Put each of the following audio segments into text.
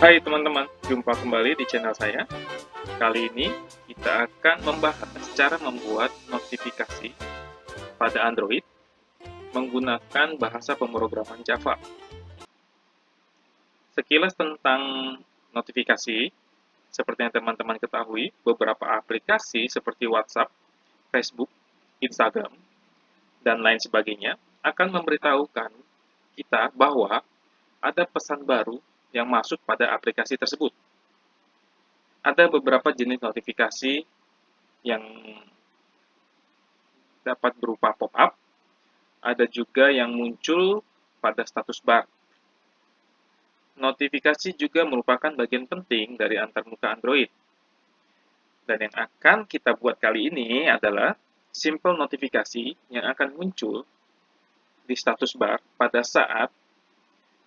Hai teman-teman, jumpa kembali di channel saya. Kali ini kita akan membahas cara membuat notifikasi pada Android menggunakan bahasa pemrograman Java. Sekilas tentang notifikasi, seperti yang teman-teman ketahui, beberapa aplikasi seperti WhatsApp, Facebook, Instagram, dan lain sebagainya akan memberitahukan kita bahwa ada pesan baru yang masuk pada aplikasi tersebut. Ada beberapa jenis notifikasi yang dapat berupa pop-up, ada juga yang muncul pada status bar. Notifikasi juga merupakan bagian penting dari antarmuka Android. Dan yang akan kita buat kali ini adalah simple notifikasi yang akan muncul di status bar pada saat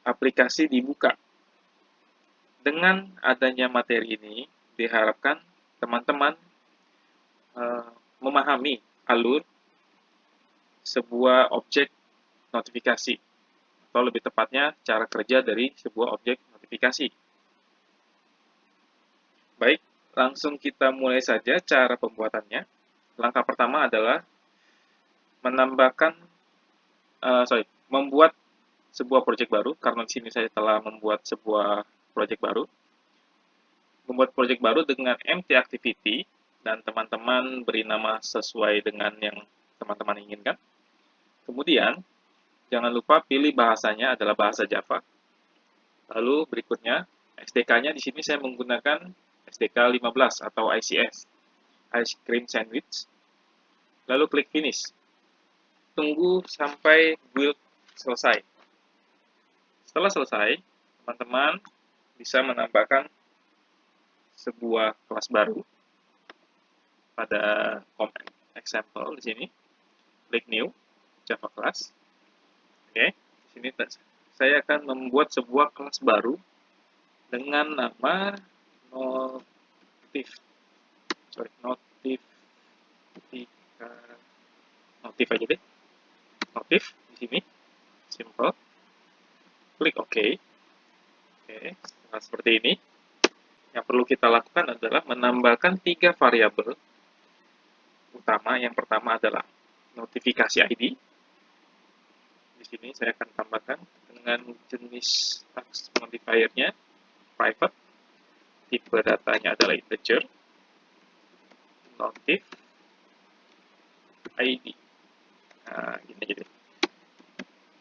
aplikasi dibuka. Dengan adanya materi ini, diharapkan teman-teman memahami alur sebuah objek notifikasi, atau lebih tepatnya cara kerja dari sebuah objek notifikasi. Baik, langsung kita mulai saja cara pembuatannya. Langkah pertama adalah membuat sebuah proyek baru, karena di sini saya telah membuat sebuah proyek baru. Membuat proyek baru dengan empty activity, dan teman-teman beri nama sesuai dengan yang teman-teman inginkan. Kemudian, jangan lupa pilih bahasanya adalah bahasa Java. Lalu berikutnya, SDK-nya di sini saya menggunakan SDK 15 atau ICS, Ice Cream Sandwich. Lalu klik Finish. Tunggu sampai build selesai. Setelah selesai, teman-teman bisa menambahkan sebuah kelas baru pada command example di sini. Klik New, Java Class. Oke, di sini saya akan membuat sebuah kelas baru dengan nama notif aja deh. Notif di sini, simple. Klik OK. Oke, setelah seperti ini, yang perlu kita lakukan adalah menambahkan 3 variabel utama. Yang pertama adalah notifikasi ID. Di sini saya akan tambahkan dengan jenis text modifier-nya private, tipe datanya adalah integer, notif ID. Nah, gini aja deh.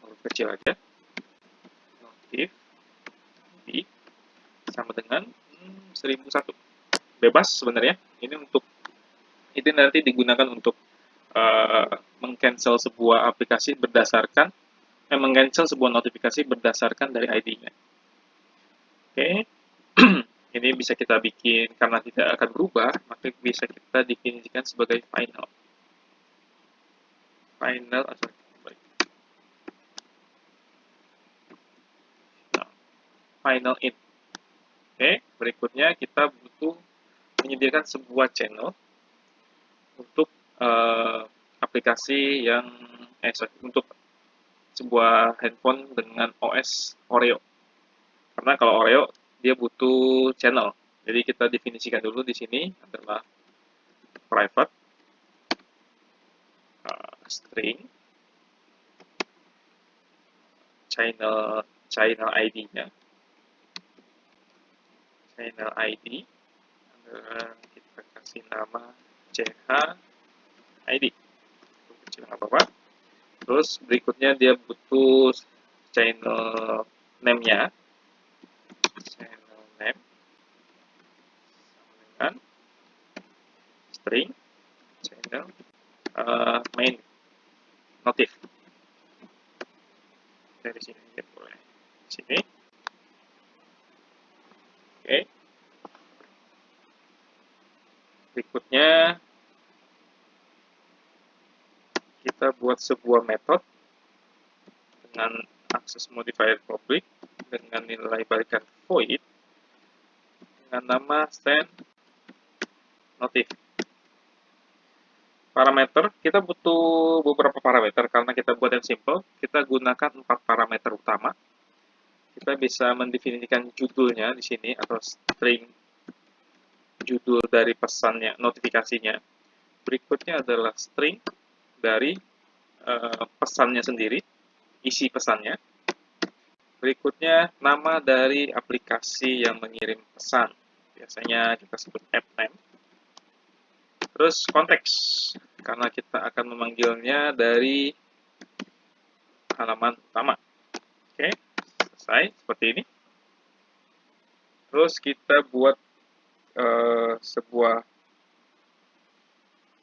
Huruf kecil aja. Notif ID sama dengan 1001. Bebas sebenarnya. Ini nanti digunakan untuk meng-cancel sebuah aplikasi berdasarkan meng-cancel sebuah notifikasi berdasarkan dari ID-nya. Oke. Ini bisa kita bikin karena tidak akan berubah, maka bisa kita definisikan sebagai final. Final in. Oke, berikutnya kita butuh menyediakan sebuah channel untuk aplikasi untuk sebuah handphone dengan OS Oreo. Karena kalau Oreo dia butuh channel. Jadi kita definisikan dulu di sini adalah private string channel ID-nya. Channel ID kita kasih nama CH ID. Kecil nggak apa-apa. Terus berikutnya dia butuh channel name-nya. Channel name dengan string channel main notif. Dari sini ya boleh. Sini. Oke. Berikutnya kita buat sebuah metode dengan akses modifier public dengan nilai balikan void dengan nama send notif. Parameter, kita butuh beberapa parameter karena kita buat yang simple. Kita gunakan 4 parameter utama. kita bisa mendefinisikan judulnya di sini atau string judul dari pesannya, notifikasinya. Berikutnya adalah string dari pesannya sendiri, isi pesannya. Berikutnya nama dari aplikasi yang mengirim pesan. Biasanya kita sebut app name. Terus konteks, karena kita akan memanggilnya dari halaman utama. Oke, selesai seperti ini. Terus kita buat sebuah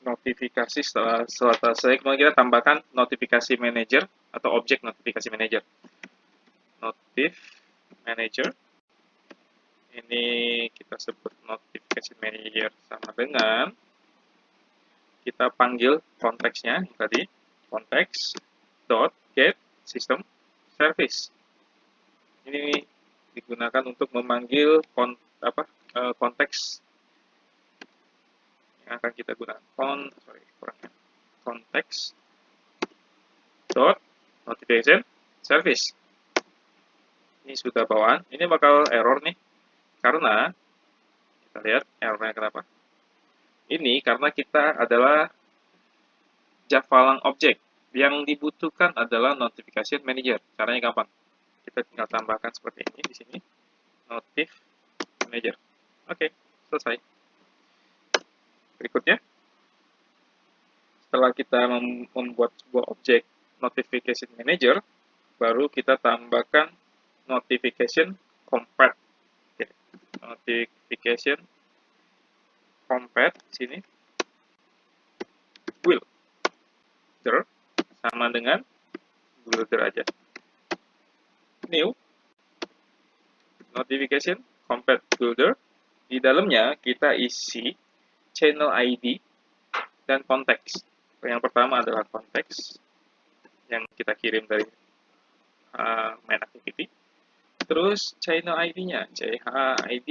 notifikasi setelah selesai, kemudian kita tambahkan notifikasi manager atau objek notifikasi manager. Notif manager. Ini kita sebut notifikasi manager sama dengan kita panggil konteksnya tadi, konteks dot get system service. Ini digunakan untuk memanggil konteks yang akan kita gunakan. Konteks dot notification service. Ini sudah bawaan. Ini bakal error nih, karena kita lihat errornya kenapa. Ini karena kita adalah Java-lang object. Yang dibutuhkan adalah notification manager. Caranya gampang. Kita tinggal tambahkan seperti ini di sini. Notif manager. Oke, selesai. Berikutnya, setelah kita membuat sebuah objek notification manager, baru kita tambahkan notification compat. Oke. Notification compat di sini. Builder sama dengan builder aja. New notification compat builder. Di dalamnya kita isi channel ID dan konteks. Yang pertama adalah konteks yang kita kirim dari main activity. Terus channel ID-nya, CHID.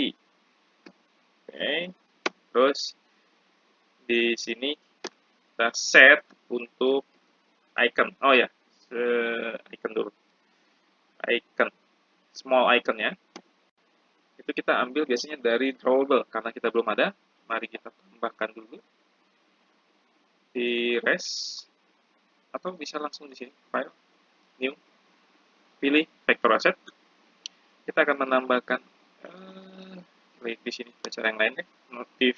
Oke. Terus di sini kita set untuk icon. Oh ya, icon dulu. Icon, small icon-nya. Itu kita ambil biasanya dari drawable, karena kita belum ada. Mari kita tambahkan dulu di res, atau bisa langsung di sini, file, new, pilih vector asset. Kita akan menambahkan di sini cara yang lain ya, notif.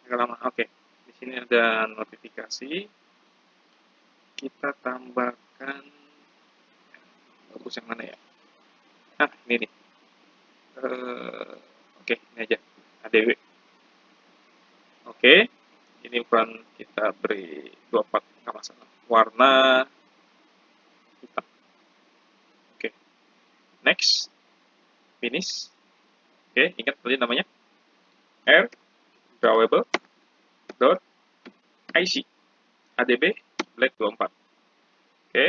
Agak lama. Oke. Di sini ada notifikasi. Kita tambahkan bagus yang mana ya? Ini nih. Oke, ini aja. ADW. Oke. Ini ukuran kita beri 24, nggak masalah. Warna hitam. Oke. Next. Finish. Oke, ingat tadi namanya. R drawable dot IC ADB black 24. Oke,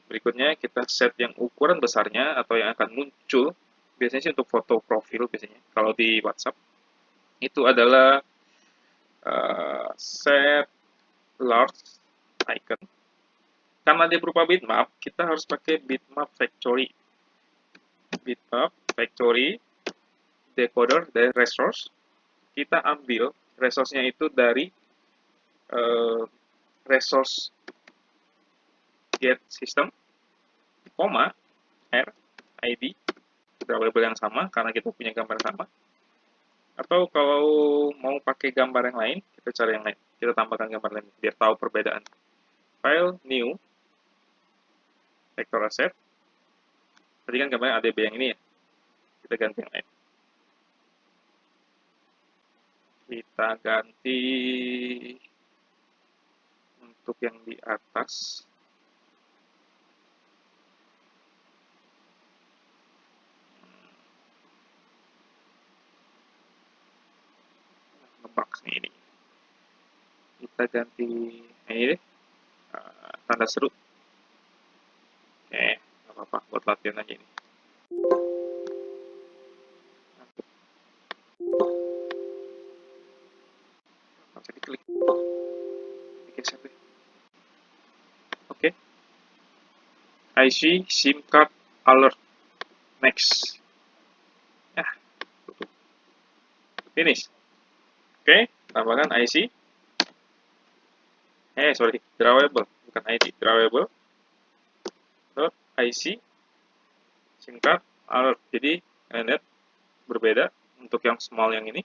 berikutnya kita set yang ukuran besarnya atau yang akan muncul. Biasanya sih untuk foto profil biasanya. Kalau di WhatsApp itu adalah set large icon. Karena dia berupa bitmap, kita harus pakai bitmap factory. Bitmap factory decoder dari resource. Kita ambil resource-nya itu dari resource get system, koma, R, ID, variable yang sama karena kita punya gambar yang sama. Atau kalau mau pakai gambar yang lain, kita cari yang lain. Kita tambahkan gambar lain biar tahu perbedaan. File new vector asset. Tadi kan gambarnya ADB yang ini ya. Kita ganti yang lain. Kita ganti untuk yang di atas. Box nih ini. Kita ganti ini deh. Tanda seru. Oke, nggak apa-apa buat latihan aja ini. Bisa diklik. Digeser deh. Oke. IC SIM card alert. Next. Ya, finish. Oke, tambahkan IC. Sorry, drawable, bukan ID, drawable. IC SIM card alert. Jadi, lihat berbeda untuk yang small yang ini.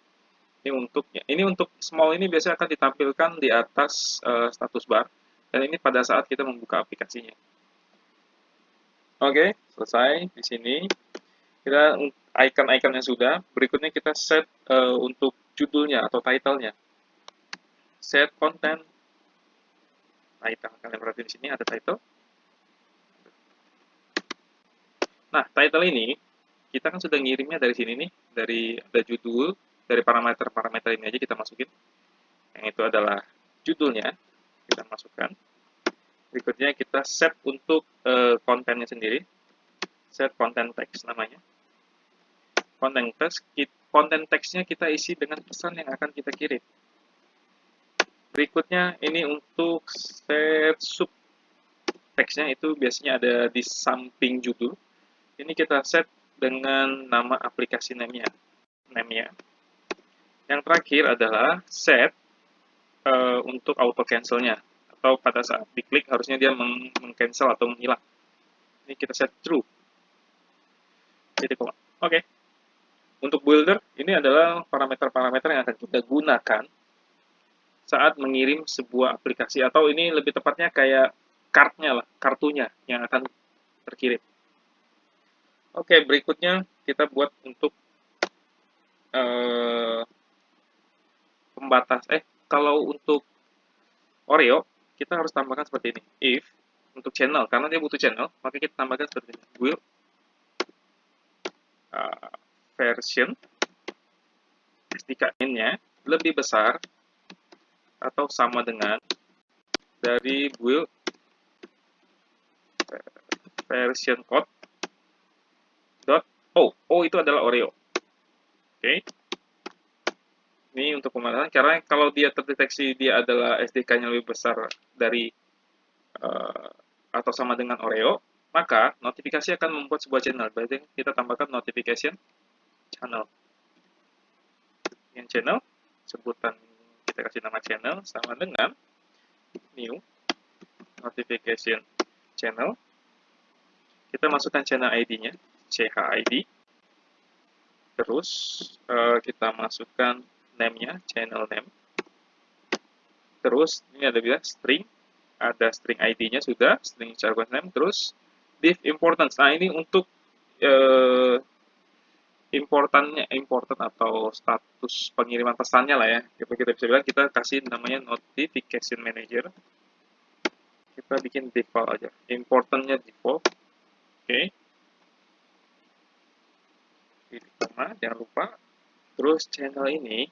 Ini untuk small ini biasanya akan ditampilkan di atas status bar, dan ini pada saat kita membuka aplikasinya. Oke, selesai di sini. Kita icon-iconnya sudah. Berikutnya kita set untuk judulnya atau title-nya. Set content title. Kalian perhatiin di sini ada title. Nah, title ini kita kan sudah ngirimnya dari sini nih, dari ada judul, dari parameter-parameter ini aja kita masukin. Yang itu adalah judulnya, kita masukkan. Berikutnya kita set untuk kontennya sendiri. Set content text namanya. Konten teksnya kita isi dengan pesan yang akan kita kirim. Berikutnya ini untuk set sub teksnya, itu biasanya ada di samping judul. Ini kita set dengan nama aplikasi name-nya. Yang terakhir adalah set untuk auto cancel-nya, atau pada saat diklik harusnya dia meng-cancel atau menghilang. Ini kita set true. Oke. Untuk builder, ini adalah parameter-parameter yang akan kita gunakan saat mengirim sebuah aplikasi, atau ini lebih tepatnya kayak kartunya yang akan terkirim. Oke, berikutnya kita buat untuk kalau untuk Oreo, kita harus tambahkan seperti ini. If, untuk channel, karena dia butuh channel, maka kita tambahkan seperti ini. Will version SDK-nya lebih besar atau sama dengan dari build version code .o itu adalah Oreo. Oke. Ini untuk pemanasan, karena kalau dia terdeteksi dia adalah SDK-nya lebih besar dari atau sama dengan Oreo, maka notifikasi akan membuat sebuah channel. Berarti kita tambahkan notification channel. Yang channel, sebutan kita kasih nama channel sama dengan new notification channel. Kita masukkan channel ID-nya, CHID. Terus kita masukkan name-nya, channel name. Terus ini ada bilang string, ada string ID-nya sudah, string jargon name. Terus div importance. Nah, ini untuk important atau status pengiriman pesannya lah ya. Kita bisa bilang kita kasih namanya notification manager. Kita bikin default aja. Importantnya default. Oke. Pilih nama, jangan lupa. Terus channel ini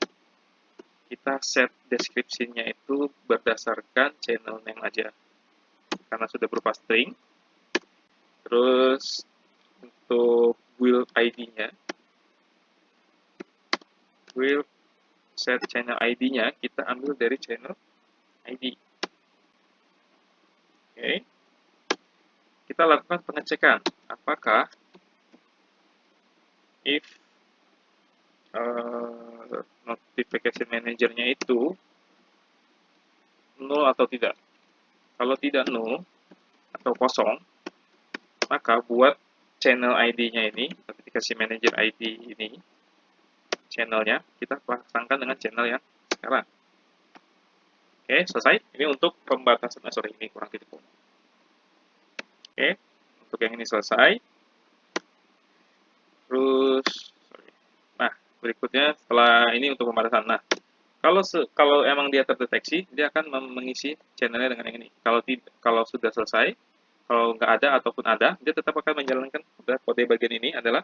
kita set deskripsinya itu berdasarkan channel name aja, karena sudah berupa string. Terus untuk build ID-nya, build set channel ID-nya kita ambil dari channel ID. Oke. Kita lakukan pengecekan apakah if notification manager-nya itu null atau tidak. Kalau tidak null atau kosong, maka buat channel ID-nya ini, notification manager ID ini, channelnya kita pasangkan dengan channel yang sekarang. Oke, selesai. Ini untuk pembatasan, ini kurang titik. Oke, untuk yang ini selesai. Terus, nah, berikutnya setelah ini untuk pembatasan. Nah, kalau emang dia terdeteksi, dia akan mengisi channelnya dengan yang ini. Kalau sudah selesai, kalau nggak ada ataupun ada, dia tetap akan menjalankan kode bagian ini adalah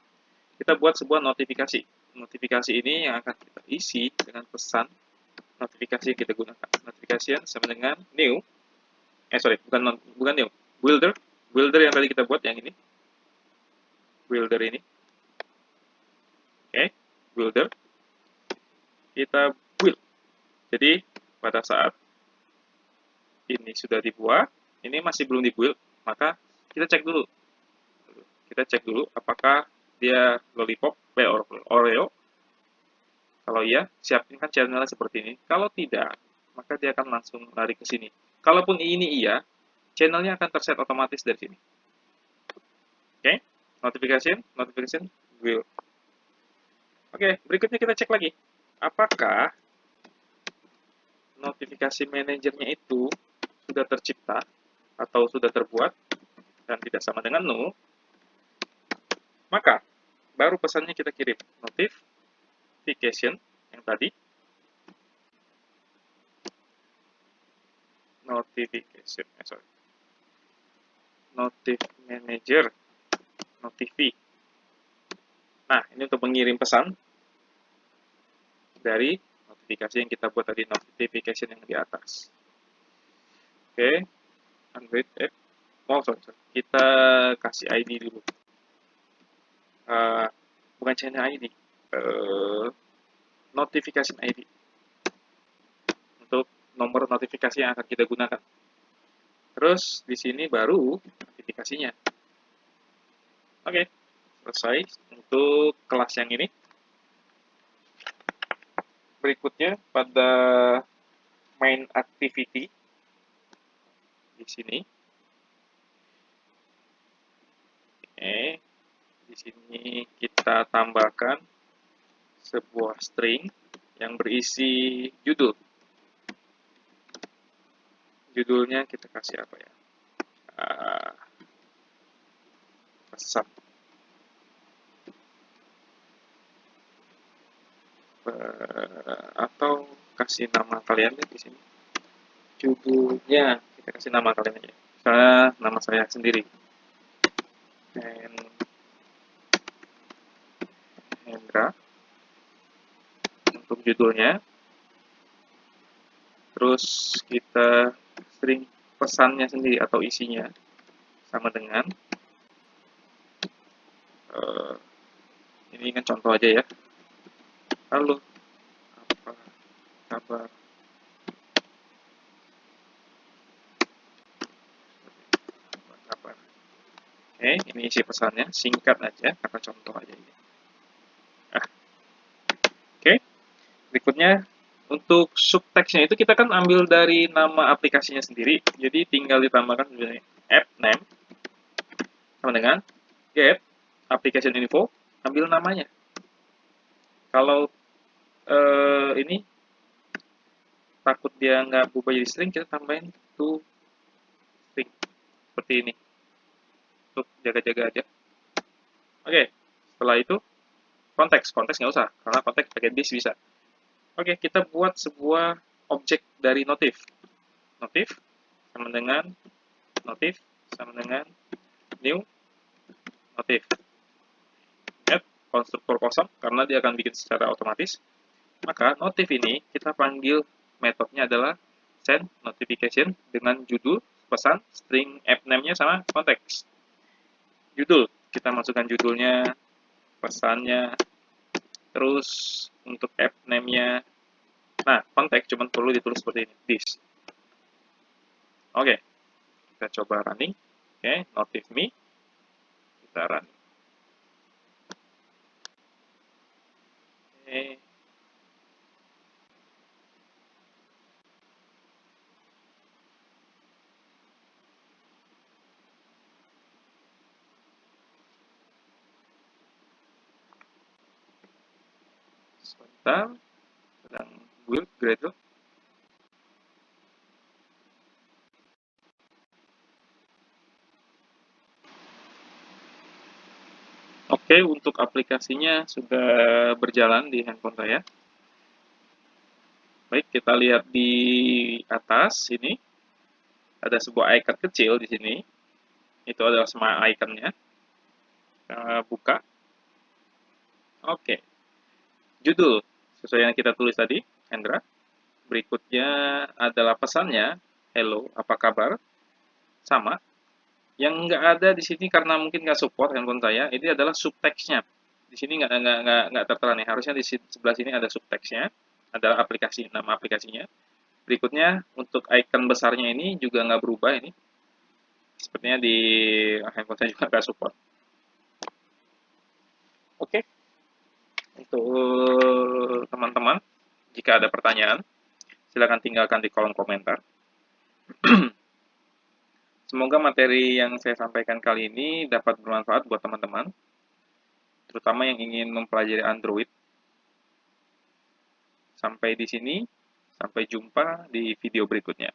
kita buat sebuah notifikasi. Notifikasi ini yang akan kita isi dengan pesan notifikasi yang kita gunakan. Notifikasi sama dengan new. Bukan new. Builder yang tadi kita buat yang ini. Builder ini. Oke, builder. Kita build. Jadi pada saat ini sudah dibuat, ini masih belum dibuild, maka kita cek dulu. Kita cek dulu apakah dia lollipop, Oreo. Kalau iya, siapin kan channelnya seperti ini. Kalau tidak, maka dia akan langsung lari ke sini. Kalaupun ini iya, channelnya akan terset otomatis dari sini. Oke, notification will. Oke, berikutnya kita cek lagi. Apakah notifikasi manajernya itu sudah tercipta atau sudah terbuat dan tidak sama dengan null, maka baru pesannya kita kirim. Notification yang tadi. Notif manager, notifi. Nah, ini untuk mengirim pesan dari notifikasi yang kita buat tadi, notification yang di atas. Oke, Android app. Sorry. Kita kasih ID dulu. Bukan channel ID. Notification ID. Untuk nomor notifikasi yang akan kita gunakan. Terus di sini baru notifikasinya. Oke, selesai untuk kelas yang ini. Berikutnya pada main activity di sini. Oke, di sini kita tambahkan sebuah string yang berisi judul. Judulnya kita kasih apa ya? Pesan. Atau kasih nama kalian di sini. Judulnya kita kasih nama kalian aja. Misalnya nama saya sendiri. Hendra. Untuk judulnya. Terus kita string pesannya sendiri atau isinya sama dengan ini kan contoh aja ya. Halo, apa kabar? Oke, ini isi pesannya, singkat aja, karena contoh aja ini. Oke, berikutnya untuk subteksnya itu kita kan ambil dari nama aplikasinya sendiri, jadi tinggal ditambahkan app name sama dengan get application info, ambil namanya. Kalau ini takut dia nggak berubah jadi string, kita tambahin to string seperti ini untuk jaga-jaga aja. Oke, setelah itu konteks nggak usah karena konteks pakai this bisa. Oke, kita buat sebuah objek dari notif sama dengan new notif. Add konstruktor kosong karena dia akan bikin secara otomatis. Maka notif ini kita panggil metodenya adalah send notification dengan judul pesan, string app name-nya sama konteks. Judul, kita masukkan judulnya, pesannya, terus untuk app name-nya. Nah, konteks cuma perlu ditulis seperti ini, this. Oke, kita coba running. Oke, notif me, kita run. Oke. Sebentar, sedang build Gradle. Oke, untuk aplikasinya sudah berjalan di handphone saya. Baik, kita lihat di atas sini. Ada sebuah icon kecil di sini. Itu adalah semua iconnya. Buka. Oke. Judul, sesuai yang kita tulis tadi, Hendra. Berikutnya adalah pesannya, hello, apa kabar? Sama. Yang nggak ada di sini karena mungkin nggak support handphone saya, ini adalah subteksnya. Di sini nggak tertera nih, harusnya di sebelah sini ada subteksnya, adalah aplikasi, nama aplikasinya. Berikutnya, untuk icon besarnya ini juga nggak berubah ini. Sepertinya di handphone saya juga nggak support. Oke, untuk teman-teman, jika ada pertanyaan, silakan tinggalkan di kolom komentar. Semoga materi yang saya sampaikan kali ini dapat bermanfaat buat teman-teman, terutama yang ingin mempelajari Android. Sampai di sini, sampai jumpa di video berikutnya.